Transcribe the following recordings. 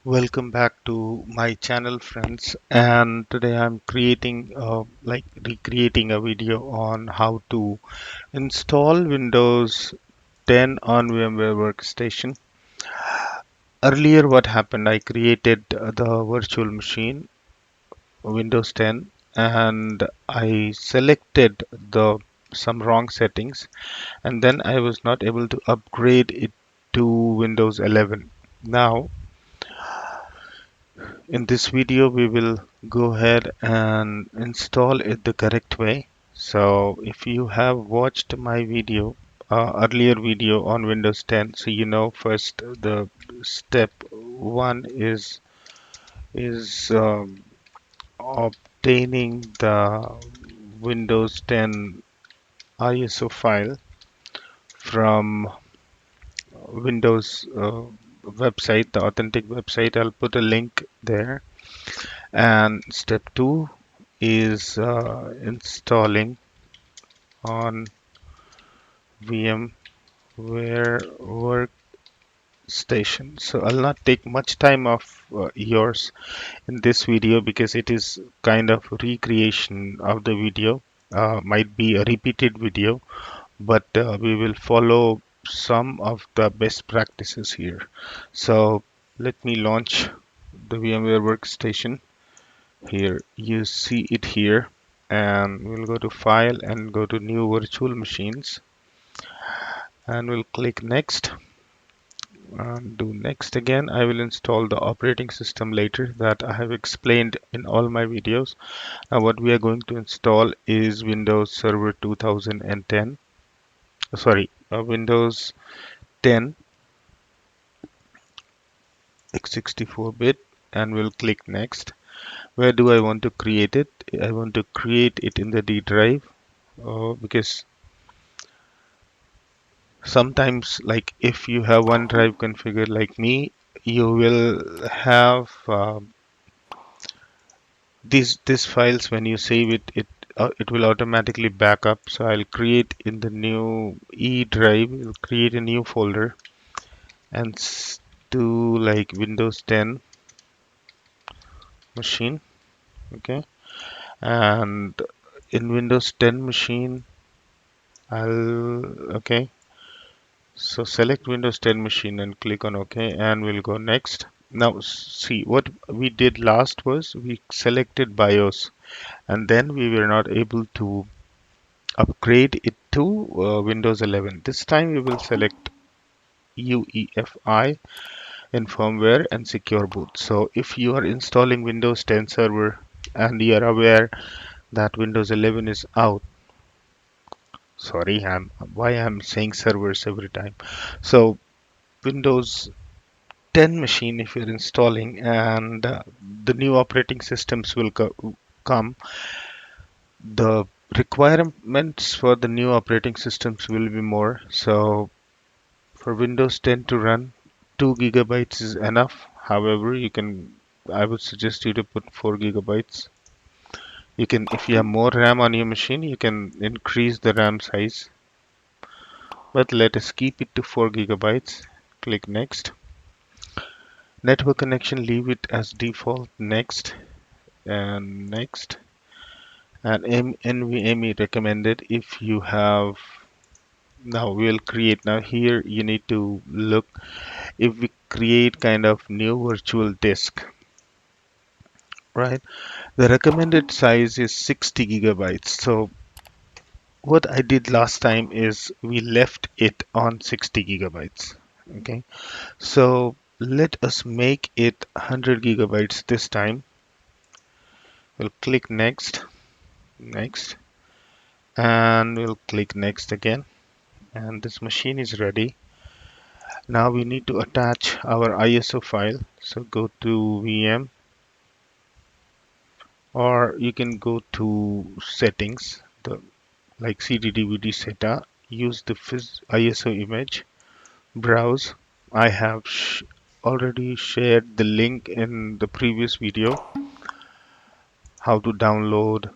Welcome back to my channel, friends. And today I'm creating, recreating a video on how to install Windows 10 on VMware Workstation. Earlier, what happened? I created the virtual machine, Windows 10, and I selected the some wrong settings, and then I was not able to upgrade it to Windows 11. Now, in this video, we will go ahead and install it the correct way. So if you have watched my video, earlier video on Windows 10, so you know first the step one is obtaining the Windows 10 ISO file from Windows website, the authentic website. I'll put a link there. And step two is installing on VMware Workstation. So I'll not take much time of yours in this video because it is kind of recreation of the video. Might be a repeated video, but we will follow some of the best practices here. So let me launch the VMware Workstation. Here you see it here, and we'll go to file and go to new virtual machines, and we'll click next and do next again. I will install the operating system later that I have explained in all my videos. Now what we are going to install is Windows Server 2010, Windows 10 x64-bit, and we'll click next. Where do I want to create it? I want to create it in the D drive, because sometimes, like if you have one drive configured like me, you will have these files. When you save it will automatically back up. So I'll create in the new E drive, we'll create a new folder and do like Windows 10 machine. Okay, and in Windows 10 machine, okay, so select Windows 10 machine and click on OK, and we'll go next. Now see, what we did last was we selected BIOS, and then we were not able to upgrade it to Windows 11. This time we will select UEFI in firmware and secure boot. So if you are installing Windows 10 server and you are aware that Windows 11 is out, sorry, I'm saying servers every time. So Windows 10 machine, if you're installing, and the new operating systems will come, the requirements for the new operating systems will be more. So for Windows 10 to run, 2 gigabytes is enough. However, I would suggest you to put 4 gigabytes. You can, if you have more RAM on your machine, you can increase the RAM size, but let us keep it to 4 gigabytes. Click next. Network connection, leave it as default. Next and next. And NVMe recommended if you have. Now we'll create. Now here you need to look if we create kind of new virtual disk, right? The recommended size is 60 gigabytes. So what I did last time is we left it on 60 gigabytes. Okay, so let us make it 100 gigabytes this time. We'll click next, next, and we'll click next again. And this machine is ready. Now we need to attach our ISO file. So go to VM, or you can go to settings, the like CD DVD SATA. Use the ISO image, browse. I have already shared the link in the previous video how to download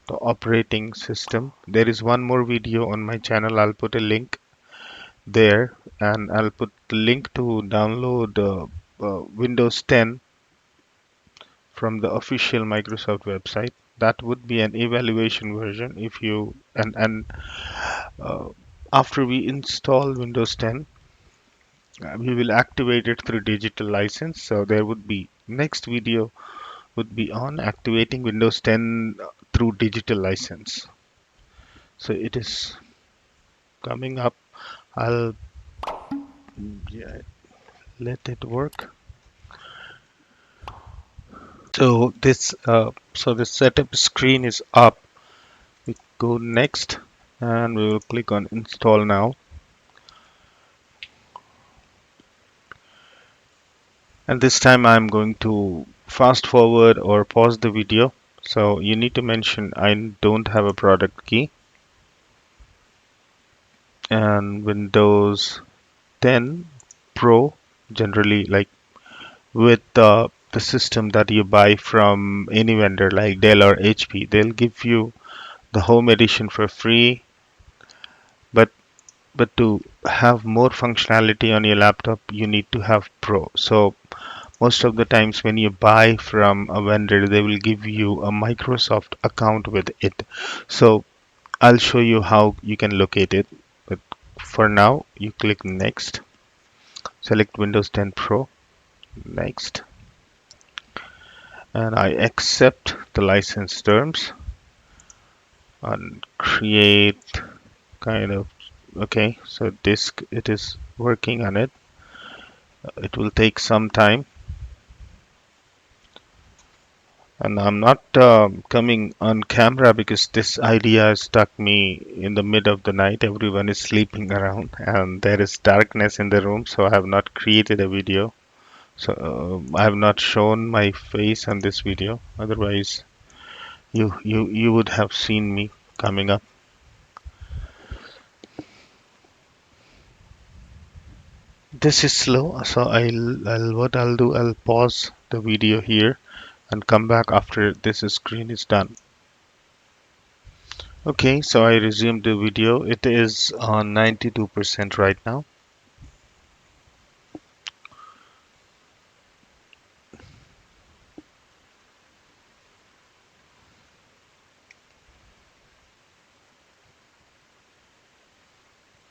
the operating system. There is one more video on my channel. I'll put a link there, and I'll put the link to download Windows 10 from the official Microsoft website. That would be an evaluation version. If you and uh, After we install Windows 10, we will activate it through digital license. So there would be next video would be on activating Windows 10 through digital license. So it is coming up. I'll Yeah, let it work. So the setup screen is up. We go next and we will click on install now. And this time I'm going to fast forward or pause the video. So you need to mention I don't have a product key, and Windows 10 Pro generally, like with the system that you buy from any vendor like Dell or HP, they'll give you the home edition for free, but to have more functionality on your laptop you need to have Pro. So most of the times when you buy from a vendor they will give you a Microsoft account with it. So I'll show you how you can locate it, but for now you click next, select Windows 10 Pro, next, and I accept the license terms and create kind of. Okay, so disk, it is working on it. It will take some time, and I'm not coming on camera because this idea stuck me in the mid of the night. Everyone is sleeping around and there is darkness in the room, so I have not created a video. So I have not shown my face on this video. Otherwise, you would have seen me coming up. This is slow, so I'll pause the video here and come back after this screen is done. Okay, so I resumed the video. It is on 92% right now.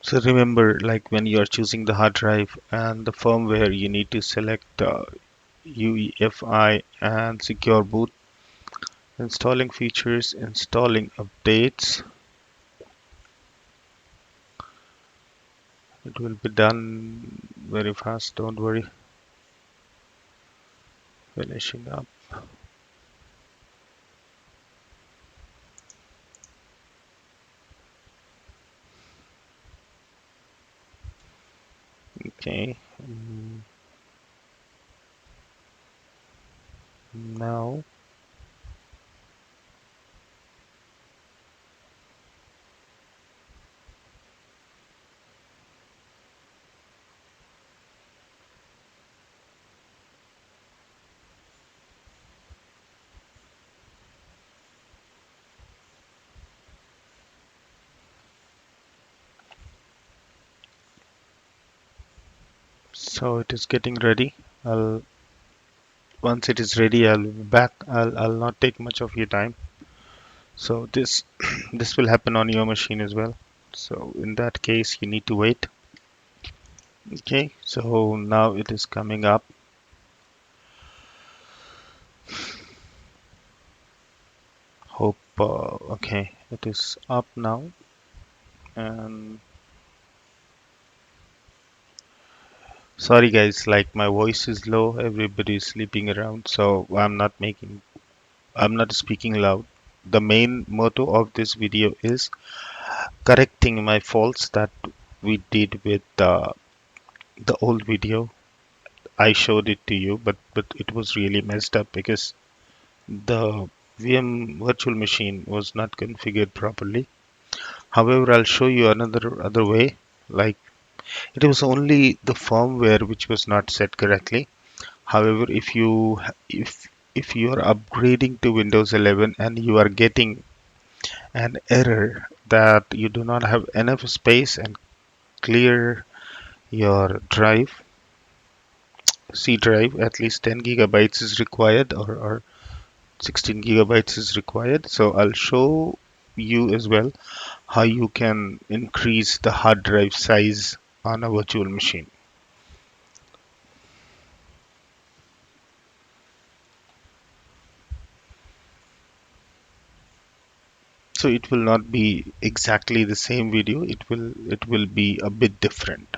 So remember, like when you are choosing the hard drive and the firmware, you need to select UEFI and secure boot, installing features, installing updates. It will be done very fast, don't worry. Finishing up. Okay. Now, so it is getting ready. I'll Once it is ready, I'll be back. I'll not take much of your time. So this this will happen on your machine as well. So in that case, you need to wait. Okay, so now it is coming up. Hope okay, it is up now. And sorry guys, like my voice is low. Everybody is sleeping around, so I'm not speaking loud. The main motto of this video is correcting my faults that we did with the old video. I showed it to you, but it was really messed up because the VM virtual machine was not configured properly. However, I'll show you another other way. Like it was only the firmware which was not set correctly. However, if you are upgrading to Windows 11 and you are getting an error that you do not have enough space and clear your drive, C drive, at least 10 gigabytes is required, or 16 gigabytes is required. So I'll show you as well how you can increase the hard drive size on a virtual machine. So it will not be exactly the same video. It will be a bit different.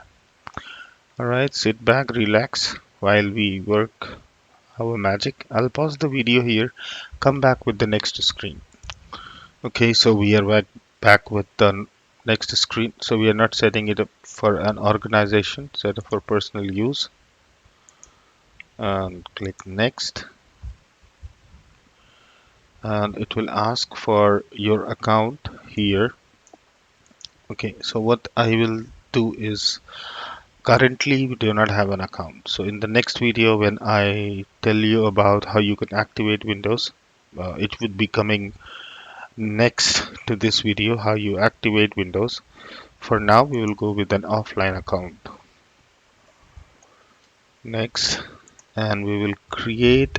All right, sit back, relax while we work our magic. I'll pause the video here, come back with the next screen. Okay, so we are back with the next screen. So we are not setting it up for an organization, set up for personal use. And click next. And it will ask for your account here. Okay, so what I will do is currently we do not have an account. So in the next video, when I tell you about how you can activate Windows, it would be coming next to this video, how you activate Windows. For now, we will go with an offline account. Next, and we will create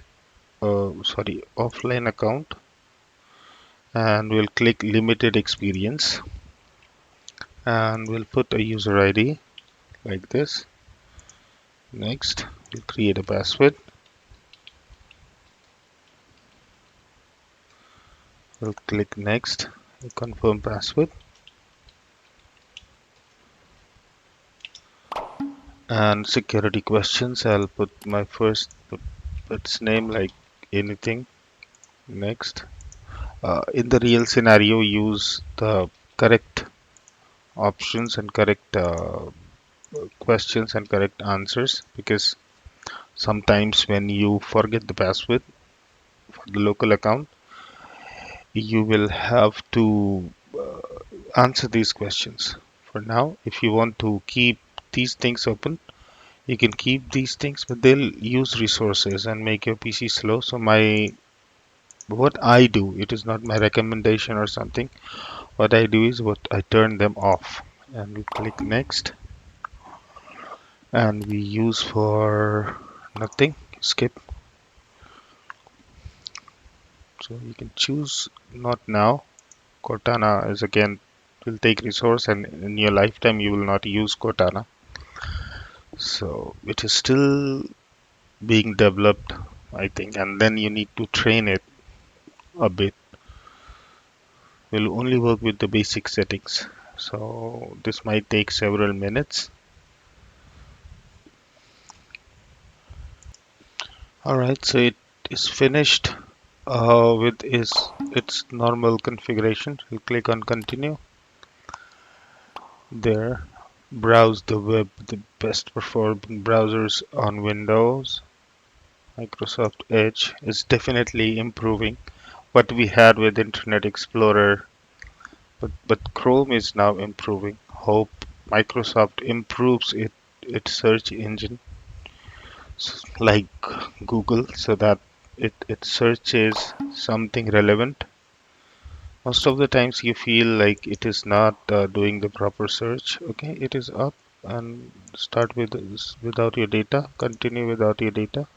offline account, and we'll click limited experience, and we'll put a user ID like this. Next, we'll create a password. We'll click next, confirm password, and security questions. I'll put my put its name like anything. Next, in the real scenario, use the correct options and correct questions and correct answers, because sometimes when you forget the password for the local account, you will have to answer these questions. For now, if you want to keep these things open, you can keep these things, but they'll use resources and make your PC slow. So what I do, it is not my recommendation or something. What I do is what I turn them off, and we click next, and we use for nothing, skip. So you can choose not now. Cortana is again will take resource, and in your lifetime you will not use Cortana. So it is still being developed, I think, and then you need to train it a bit. We'll only work with the basic settings. So this might take several minutes. Alright, so it is finished with its normal configuration. We'll click on continue. There, browse the web, the best performing browsers on Windows. Microsoft Edge is definitely improving what we had with Internet Explorer, but Chrome is now improving. Hope Microsoft improves its search engine like Google, so that it searches something relevant. Most of the times you feel like it is not doing the proper search. Okay, it is up, and start with without your data, continue without your data,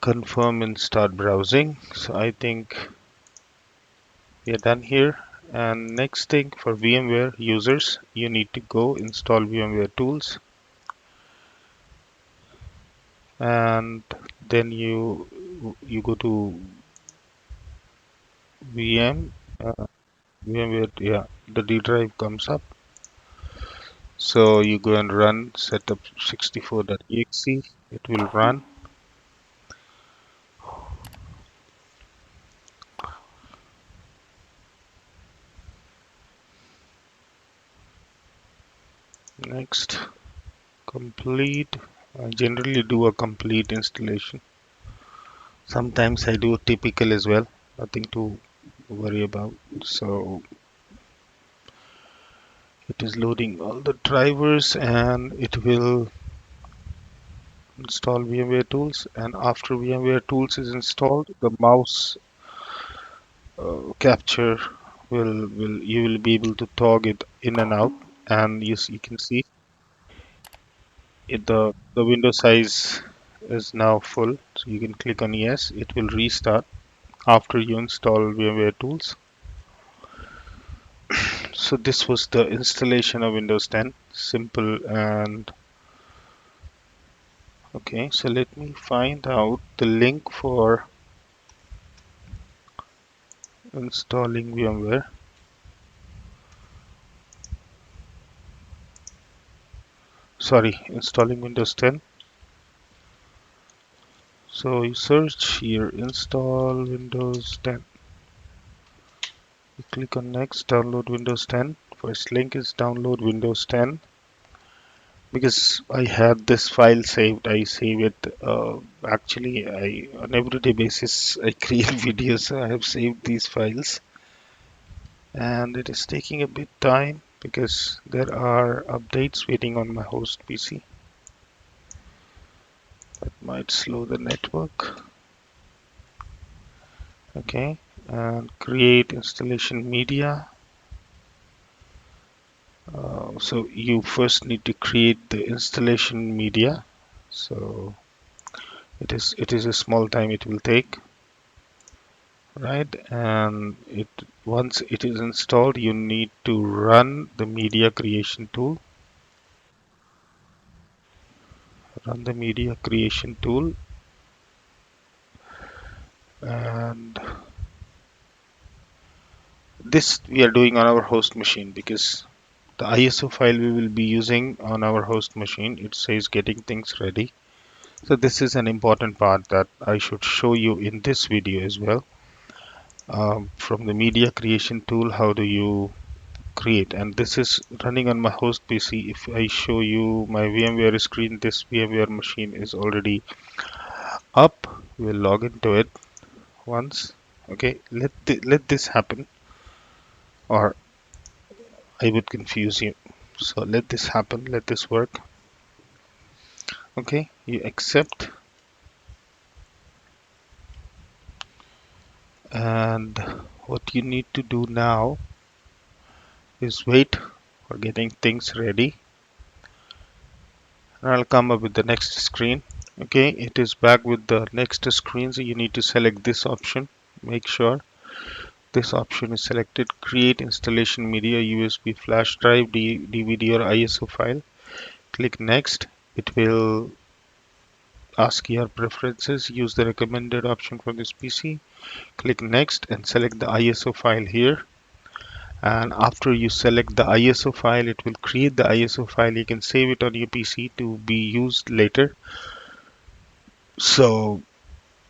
confirm and start browsing. So I think we are done here. And next thing, for VMware users, you need to go install VMware tools, and then you go to VM, VMware, yeah, the D drive comes up. So you go and run setup 64.exe. It will run. Next, complete. I generally do a complete installation. Sometimes I do a typical as well. Nothing to worry about. So it is loading all the drivers, and it will install VMware tools. And after VMware tools is installed, the mouse capture will you will be able to toggle it in and out, and you can see The window size is now full, so you can click on yes. It will restart after you install VMware tools. So this was the installation of Windows 10. Simple and okay. So let me find out the link for installing VMware. Sorry, installing Windows 10. So you search here, install Windows 10. You click on next, download Windows 10. First link is download Windows 10. Because I had this file saved, I save it. Actually, I on everyday basis I create videos, so I have saved these files, and it is taking a bit time because there are updates waiting on my host PC. That might slow the network. Okay, and create installation media. So you first need to create the installation media. So it is a small time it will take, right? And it once it is installed, you need to run the media creation tool. Run the media creation tool, and this we are doing on our host machine because the ISO file we will be using on our host machine, it says getting things ready. So this is an important part that I should show you in this video as well. From the media creation tool, how do you create? And this is running on my host PC. If I show you my VMware screen, this VMware machine is already up. We'll log into it once. Okay, let this happen, or I would confuse you. So let this happen. Let this work. Okay, you accept, and what you need to do now is wait for getting things ready. And I'll come up with the next screen. Okay, it is back with the next screen, so you need to select this option. Make sure this option is selected. Create installation media, USB flash drive, DVD or ISO file. Click next. It will ask your preferences. Use the recommended option for this PC. Click next and select the ISO file here. And after you select the ISO file, it will create the ISO file. You can save it on your PC to be used later. So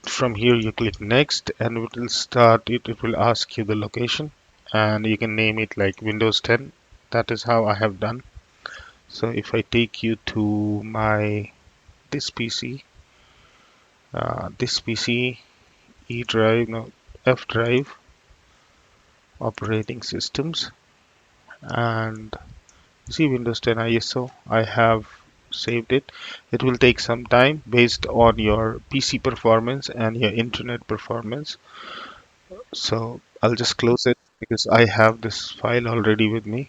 from here you click next and it will start it will ask you the location, and you can name it like Windows 10. That is how I have done. So if I take you to my this PC, this PC, E drive, no, F drive, operating systems, and see Windows 10 ISO, I have saved it. It will take some time based on your PC performance and your internet performance. So I'll just close it because I have this file already with me.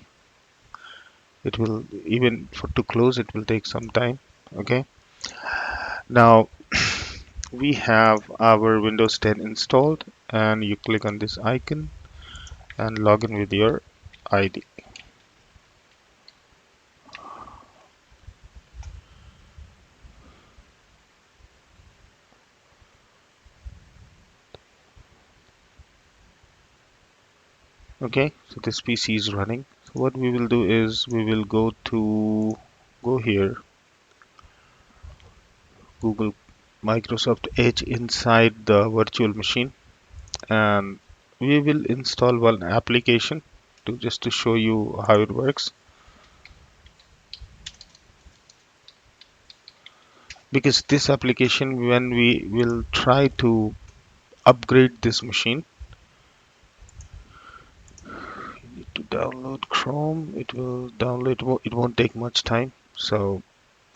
It will even for to close it will take some time. Okay. Now we have our Windows 10 installed, and you click on this icon and log in with your ID. Okay, so this PC is running. So what we will do is we will go here, Google Microsoft Edge inside the virtual machine, and we will install one application to just to show you how it works. Because this application, when we will try to upgrade this machine, you need to download Chrome. It will download, it won't take much time. So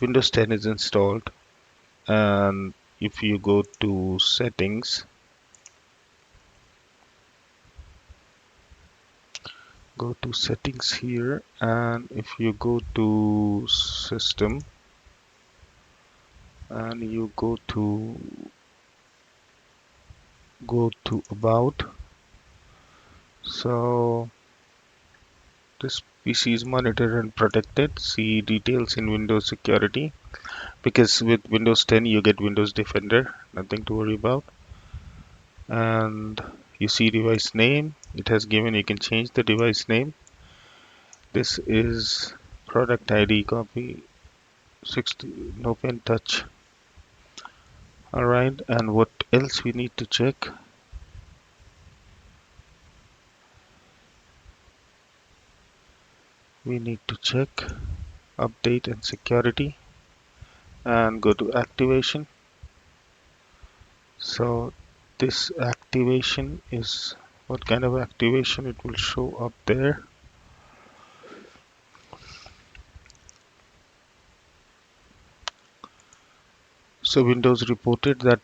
Windows 10 is installed, and if you go to settings, go to settings here, and if you go to system, and you go to about. So this PC is monitored and protected. See details in Windows security, because with Windows 10 you get Windows Defender, nothing to worry about. And you see device name, it has given, you can change the device name. This is product ID, copy 60, no pen touch. Alright, and what else we need to check? We need to check update and security and go to activation. So this activation is what kind of activation, it will show up there. So Windows reported that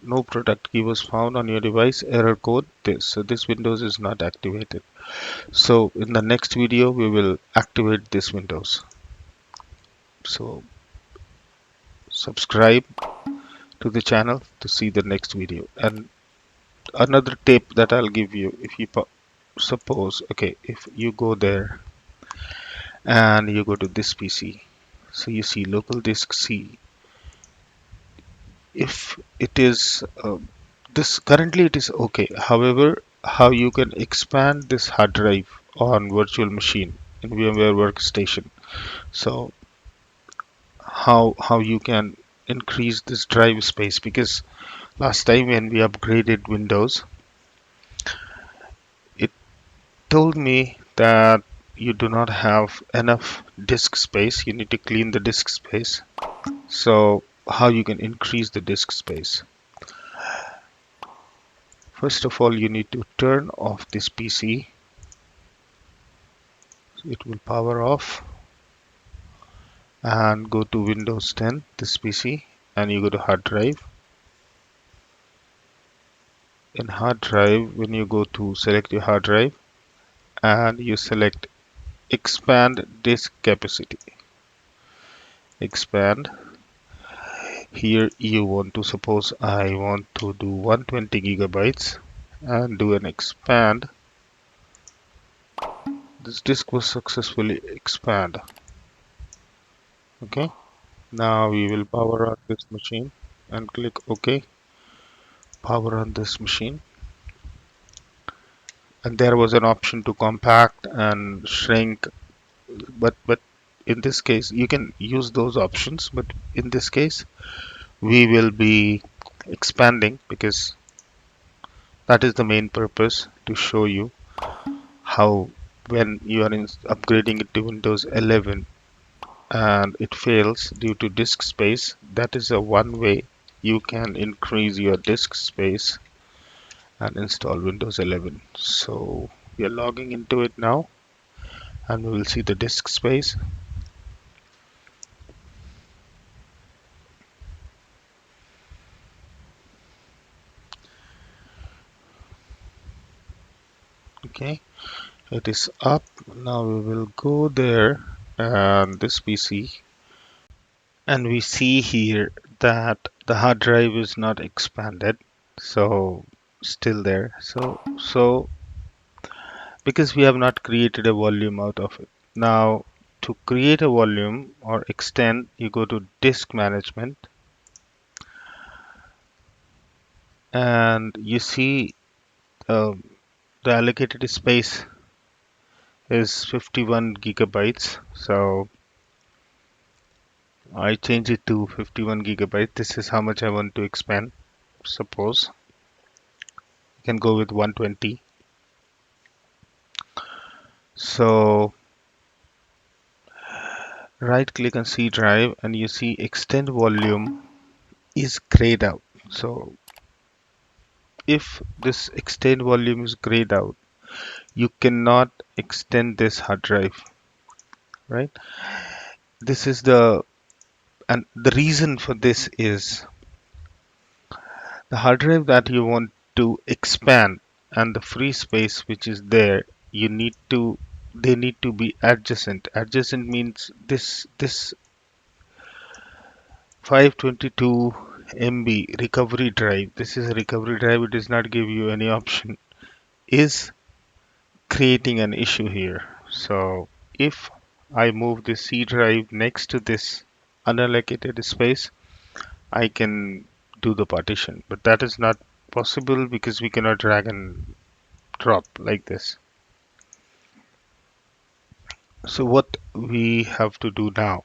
no product key was found on your device, error code this. So this Windows is not activated. So in the next video we will activate this Windows. So subscribe to the channel to see the next video. And another tip that I'll give you, if you suppose, okay, if you go there and you go to this PC, so you see local disk C. If it is this currently it is okay. However, how you can expand this hard drive on virtual machine in VMware Workstation. So how you can increase this drive space, because last time when we upgraded Windows, it told me that you do not have enough disk space. You need to clean the disk space. So how you can increase the disk space? First of all, you need to turn off this PC. It will power off, and go to Windows 10, this PC, and you go to hard drive. In hard drive, when you go to select your hard drive and you select expand disk capacity, expand. Here you want to, suppose I want to do 120 gigabytes and do an expand. This disk was successfully expand. Okay, now we will power on this machine and click OK. Power on this machine, and there was an option to compact and shrink, but in this case you can use those options, but in this case we will be expanding, because that is the main purpose, to show you how, when you are upgrading it to Windows 11 and it fails due to disk space, that is a one way you can increase your disk space and install Windows 11. So we are logging into it now, and we will see the disk space. Okay, it is up. Now we will go there and this PC, and we see here that the hard drive is not expanded, so still there. So because we have not created a volume out of it. Now to create a volume or extend, you go to disk management, and you see um, the allocated space is 51 gigabytes. So I change it to 51 gigabytes. This is how much I want to expand. Suppose you can go with 120. So right click on C drive, and you see extend volume is grayed out. So if this extend volume is grayed out, you cannot extend this hard drive, right? This is and the reason for this is the hard drive that you want to expand and the free space which is there, you need to they need to be adjacent. Adjacent means this 522 MB recovery drive. This is a recovery drive. It does not give you any option. Is creating an issue here. So if I move the C drive next to this unallocated space, I can do the partition. But that is not possible because we cannot drag and drop like this. So what we have to do now?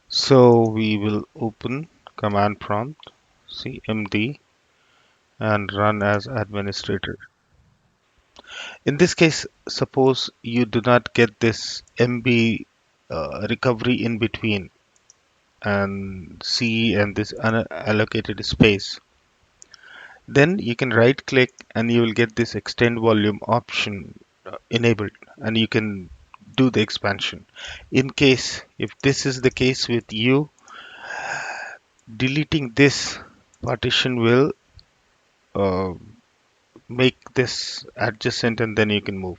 So we will open command prompt cmd and run as administrator. In this case, suppose you do not get this MB recovery in between and C and this unallocated space, then you can right click and you will get this extend volume option enabled and you can do the expansion. In case if this is the case with you, deleting this partition will uh, make this adjacent and then you can move.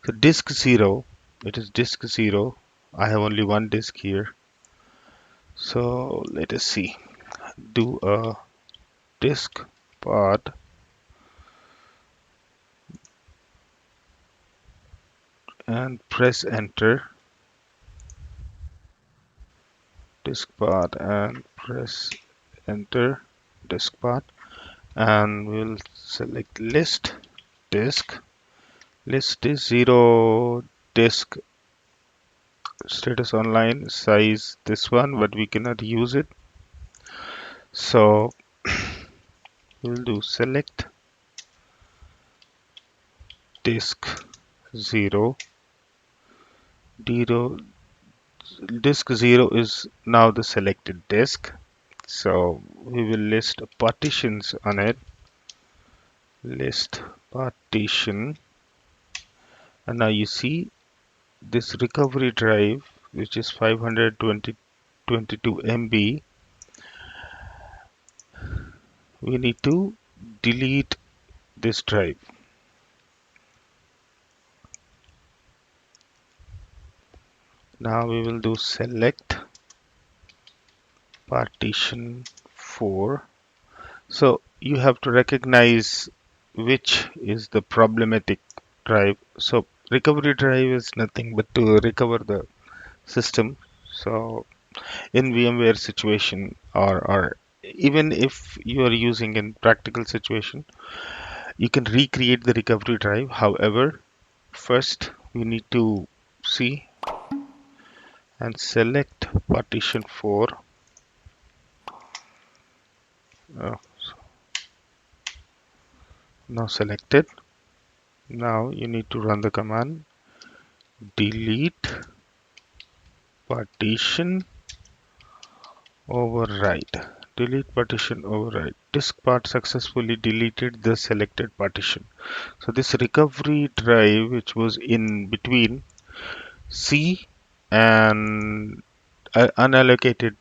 So disk 0, it is disk 0. I have only one disk here. So let us see. Do a disk part and press enter. Disk part and press enter. Disk part and we'll select list disk. List is 0 disk status online size this one, but we cannot use it. So we'll do select disk 0. Disk 0 is now the selected disk. So we will list partitions on it. List partition. And now you see this recovery drive, which is 522 MB. We need to delete this drive. Now we will do select partition 4. So you have to recognize which is the problematic drive. So recovery drive is nothing but to recover the system. So in VMware situation or even if you are using in practical situation, you can recreate the recovery drive. However, first we need to see and select partition 4. Uh, Now selected. Now you need to run the command delete partition override. Delete partition override. Diskpart successfully deleted the selected partition. So this recovery drive, which was in between C and unallocated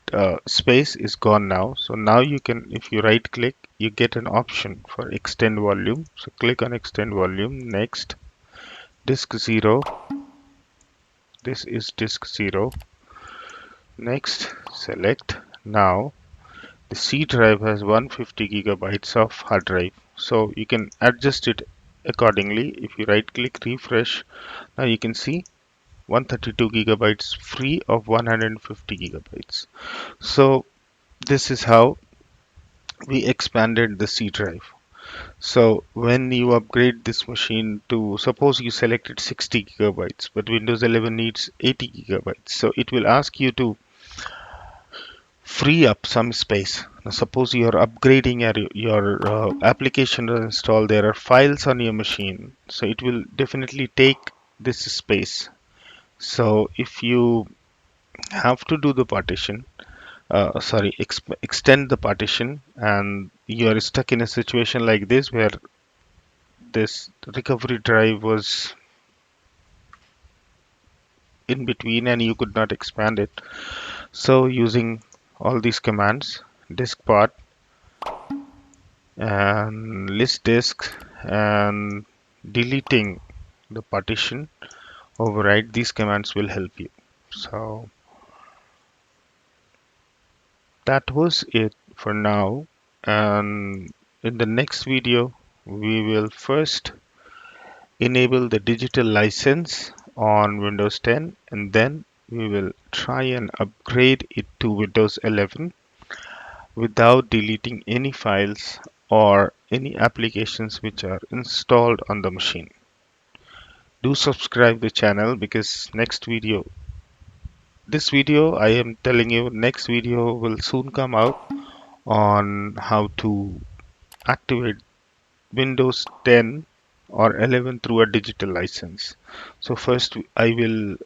space, is gone now. So now you can, if you right click, you get an option for extend volume. So click on extend volume. Next, disk 0. This is disk 0. Next, select. Now the C drive has 150 gigabytes of hard drive, so you can adjust it accordingly. If you right click, refresh, now you can see 132 gigabytes free of 150 gigabytes. So this is how we expanded the C drive. So when you upgrade this machine to, suppose you selected 60 gigabytes, but Windows 11 needs 80 gigabytes, so it will ask you to free up some space. Now, suppose you are upgrading your application to install, there are files on your machine, so it will definitely take this space. So if you have to do the partition, extend the partition, and you are stuck in a situation like this where this recovery drive was in between and you could not expand it. So using all these commands, diskpart and list disk and deleting the partition override, these commands will help you. So That was it for now. And in the next video, we will first enable the digital license on Windows 10, and then we will try and upgrade it to Windows 11 without deleting any files or any applications which are installed on the machine. Do subscribe the channel because this video I am telling you, next video will soon come out on how to activate Windows 10 or 11 through a digital license. So first I will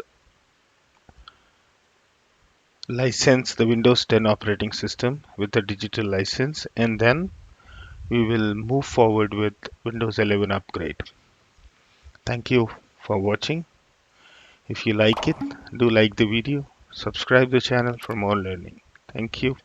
license the Windows 10 operating system with the digital license, and then we will move forward with Windows 11 upgrade. Thank you for watching. If you like it, do like the video, subscribe the channel for more learning. Thank you.